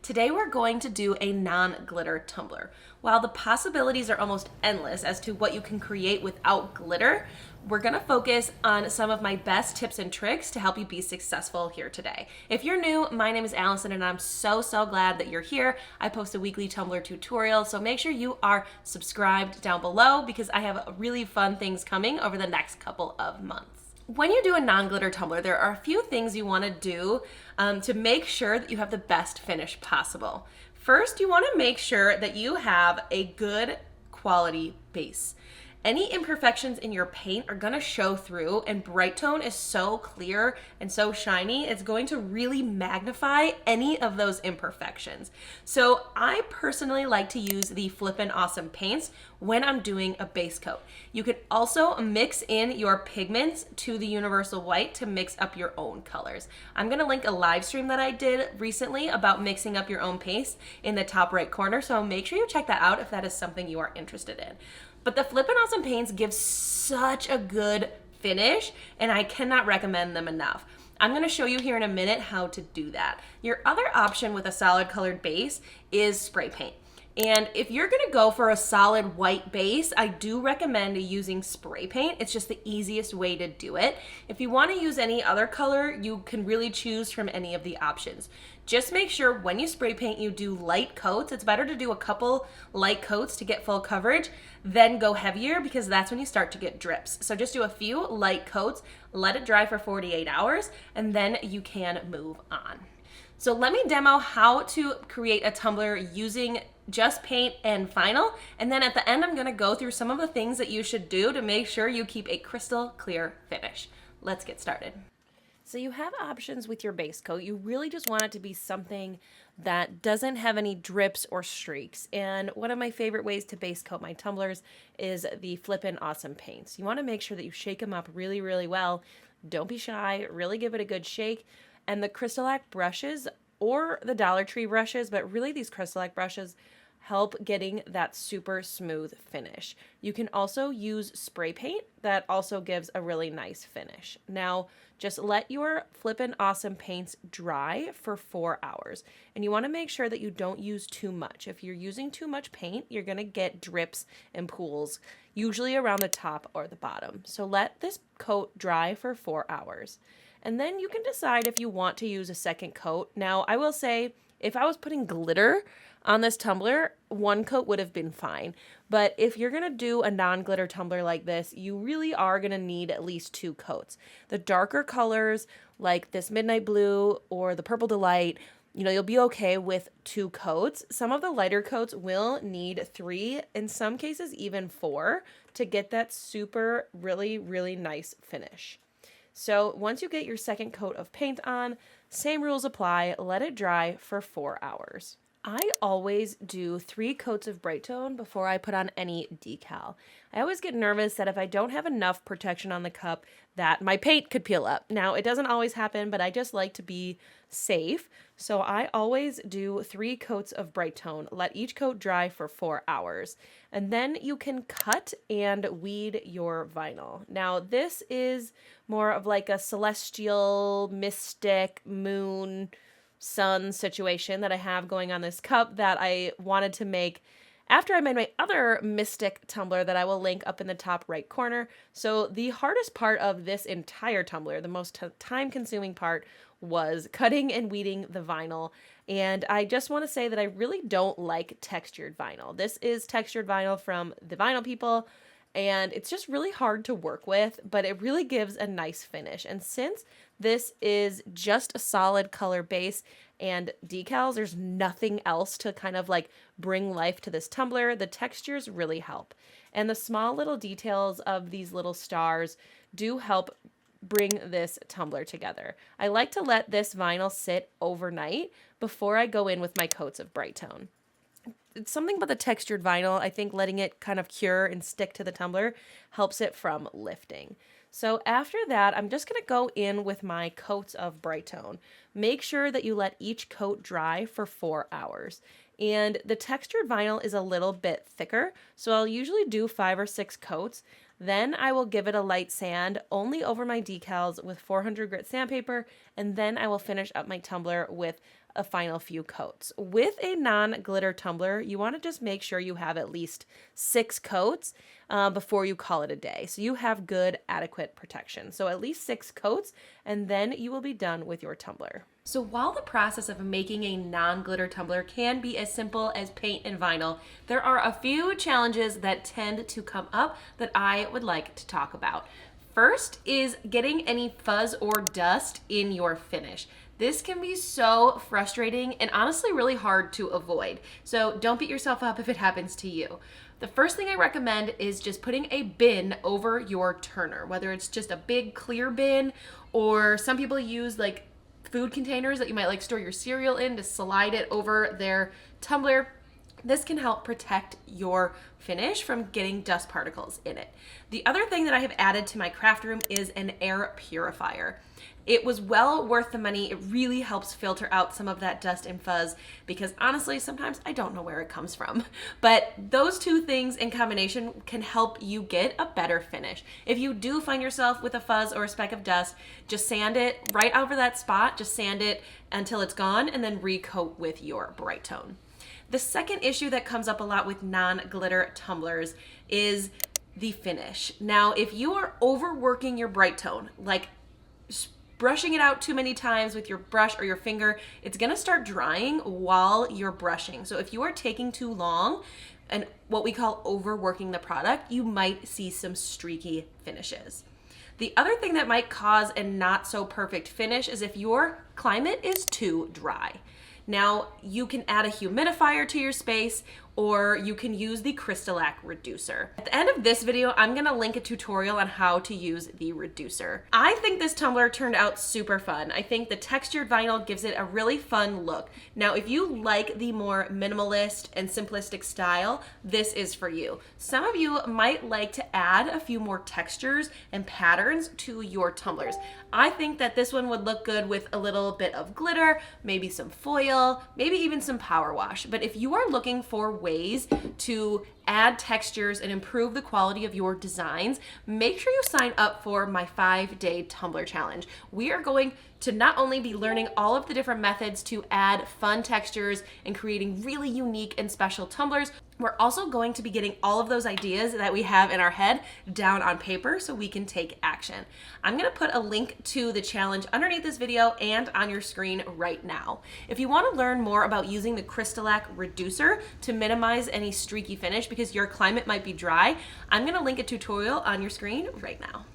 Today we're going to do a non-glitter tumbler. While the possibilities are almost endless as to what you can create without glitter, we're gonna focus on some of my best tips and tricks to help you be successful here today. If you're new, my name is Alison and I'm so glad that you're here. I post a weekly Tumbler tutorial, so make sure you are subscribed down below because I have really fun things coming over the next couple of months. When you do a non-glitter tumbler, there are a few things you want to do to make sure that you have the best finish possible. First, you want to make sure that you have a good quality base. Any imperfections in your paint are going to show through, and Brite Tone is so clear and so shiny, it's going to really magnify any of those imperfections. So I personally like to use the Flippin' Awesome paints when I'm doing a base coat. You could also mix in your pigments to the universal white to mix up your own colors. I'm going to link a live stream that I did recently about mixing up your own paste in the top right corner, so make sure you check that out if that is something you are interested in. But the Flippin' Awesome paints give such a good finish, and I cannot recommend them enough. I'm going to show you here in a minute how to do that. Your other option with a solid colored base is spray paint. And if you're going to go for a solid white base, I do recommend using spray paint. It's just the easiest way to do it. If you want to use any other color, you can really choose from any of the options. Just make sure when you spray paint, you do light coats. It's better to do a couple light coats to get full coverage, then go heavier because that's when you start to get drips. So just do a few light coats, let it dry for 48 hours, and then you can move on. So let me demo how to create a tumbler using just paint and vinyl, and then at the end I'm going to go through some of the things that you should do to make sure you keep a crystal clear finish. Let's get started. So you have options with your base coat. You really just want it to be something that doesn't have any drips or streaks. And one of my favorite ways to base coat my tumblers is the Flippin' Awesome paints. You want to make sure that you shake them up really, really well. Don't be shy. Really give it a good shake. And the CrystaLac brushes or the Dollar Tree brushes, but really these CrystaLac brushes help getting that super smooth finish. You can also use spray paint that also gives a really nice finish. Now, just let your Flippin' Awesome paints dry for 4 hours. And you want to make sure that you don't use too much. If you're using too much paint, you're going to get drips and pools, usually around the top or the bottom. So let this coat dry for 4 hours. And then you can decide if you want to use a second coat. Now, I will say, if I was putting glitter on this tumbler, one coat would have been fine. But if you're going to do a non-glitter tumbler like this, you really are going to need at least 2 coats. The darker colors, like this Midnight Blue or the Purple Delight, you'll be okay with 2 coats. Some of the lighter coats will need 3, in some cases even 4, to get that super, really, really nice finish. So once you get your second coat of paint on, same rules apply. Let it dry for 4 hours. I always do 3 coats of Brite Tone before I put on any decal. I always get nervous that if I don't have enough protection on the cup that my paint could peel up. Now, it doesn't always happen, but I just like to be safe. So I always do 3 coats of Brite Tone. Let each coat dry for 4 hours. And then you can cut and weed your vinyl. Now, this is more of like a celestial, mystic, moon, sun situation that I have going on this cup that I wanted to make after I made my other mystic tumbler that I will link up in the top right corner. So the hardest part of this entire tumbler, the most time-consuming part, was cutting and weeding the vinyl. And I just want to say that I really don't like textured vinyl. This is textured vinyl from the Vinyl People, and it's just really hard to work with, but it really gives a nice finish. And since this is just a solid color base and decals, there's nothing else to kind of like bring life to this tumbler, the textures really help. And the small little details of these little stars do help bring this tumbler together. I like to let this vinyl sit overnight before I go in with my coats of Brite Tone. It's something about the textured vinyl. I think letting it kind of cure and stick to the tumbler helps it from lifting. So after that, I'm just going to go in with my coats of Brite Tone. Make sure that you let each coat dry for 4 hours. And the textured vinyl is a little bit thicker, so I'll usually do 5 or 6 coats. Then I will give it a light sand only over my decals with 400 grit sandpaper, and then I will finish up my tumbler with a final few coats. With a non-glitter tumbler, you want to just make sure you have at least 6 coats before you call it a day. So you have good, adequate protection. So at least 6 coats, and then you will be done with your tumbler. So while the process of making a non-glitter tumbler can be as simple as paint and vinyl, there are a few challenges that tend to come up that I would like to talk about. First is getting any fuzz or dust in your finish. This can be so frustrating and honestly really hard to avoid. So don't beat yourself up if it happens to you. The first thing I recommend is just putting a bin over your turner, whether it's just a big clear bin, or some people use like food containers that you might like store your cereal in to slide it over their tumbler. This can help protect your finish from getting dust particles in it. The other thing that I have added to my craft room is an air purifier. It was well worth the money. It really helps filter out some of that dust and fuzz because honestly, sometimes I don't know where it comes from. But those two things in combination can help you get a better finish. If you do find yourself with a fuzz or a speck of dust, just sand it right over that spot. Just sand it until it's gone and then recoat with your Brite tone. The second issue that comes up a lot with non-glitter tumblers is the finish. Now, if you are overworking your Brite tone, like brushing it out too many times with your brush or your finger, it's gonna start drying while you're brushing. So if you are taking too long and what we call overworking the product, you might see some streaky finishes. The other thing that might cause a not so perfect finish is if your climate is too dry. Now, you can add a humidifier to your space, or you can use the CrystaLac reducer. At the end of this video, I'm gonna link a tutorial on how to use the reducer. I think this tumbler turned out super fun. I think the textured vinyl gives it a really fun look. Now, if you like the more minimalist and simplistic style, this is for you. Some of you might like to add a few more textures and patterns to your tumblers. I think that this one would look good with a little bit of glitter, maybe some foil, maybe even some power wash. But if you are looking for ways to add textures and improve the quality of your designs, make sure you sign up for my 5-day tumbler challenge. We are going to not only be learning all of the different methods to add fun textures and creating really unique and special tumblers, we're also going to be getting all of those ideas that we have in our head down on paper so we can take action. I'm gonna put a link to the challenge underneath this video and on your screen right now. If you wanna learn more about using the CrystaLac reducer to minimize any streaky finish because your climate might be dry, I'm gonna link a tutorial on your screen right now.